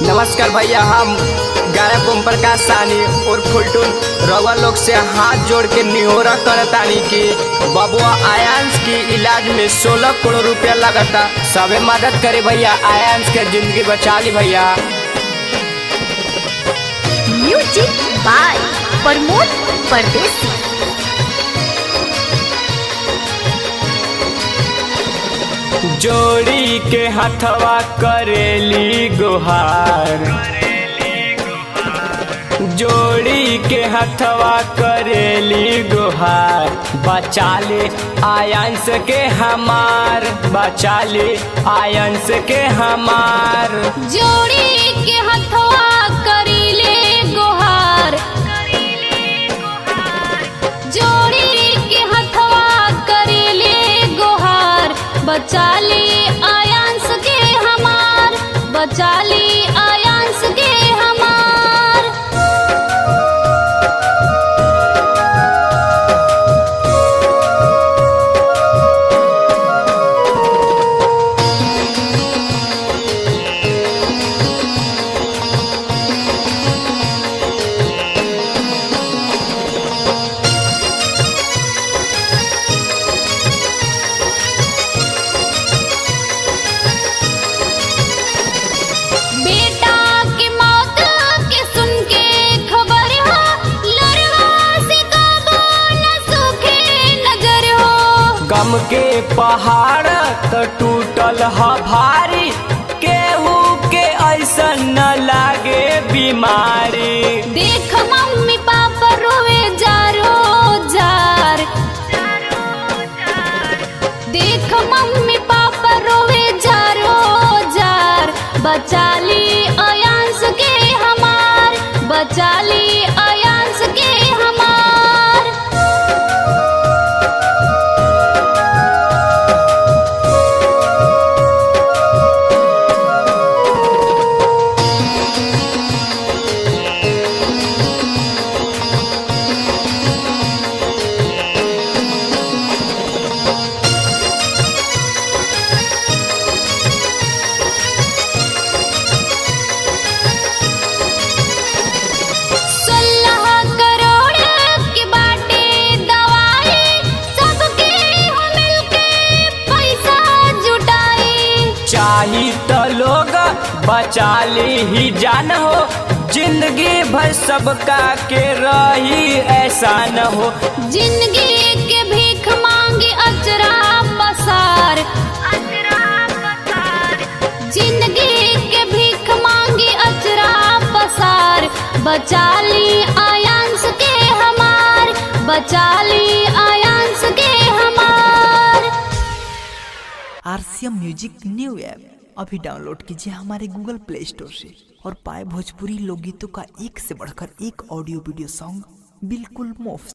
नमस्कार भैया, हम गायक ओम प्रकाश सानी और फुलटून रउआ लोग से हाथ जोड़ के निहोरा करतानी कि बबुआ आयांश की इलाज में 16 करोड़ रुपया लगता। सबे मदद करे भैया, आयांश के जिंदगी बचा ली भैया। म्यूजिक बाय प्रमोद परदेसी। जोड़ी के हथवा करेली गुहार, जोड़ी के हथवा करेली गुहार, बचा ले आयांश के हमार, बचा ले आयांश के हमार। जोड़ी के हथवा करीले गुहार, जोड़ी के हथवा करीले गुहार, बचा ली आयांश के हमार, बचा ली आयांश के हमार। गम के पहाड़ तो टूटल ह भारी, केहू के ऐसा न लागे बीमारी। देख मम्मी पापा रोवे जारो जार, देख मम्मी पापा रोवे जारो जार, बचा ली आयांश के हमार, बचा ली आयांश के हमार। चाही तो लोग बचा ली ही जान हो, जिंदगी भर सबका के रही ऐसा न हो। जिंदगी के भीख मांगी अचरा पसार, जिंदगी के भीख मांगी अचरा पसार, बचा ली आयांश के हमार, बचा ली आयांश के हमार। RCM म्यूजिक न्यू ऐप अभी डाउनलोड कीजिए हमारे गूगल प्ले स्टोर से और पाए भोजपुरी लोकगीतों का एक से बढ़कर एक ऑडियो वीडियो सॉन्ग बिल्कुल मुफ्त।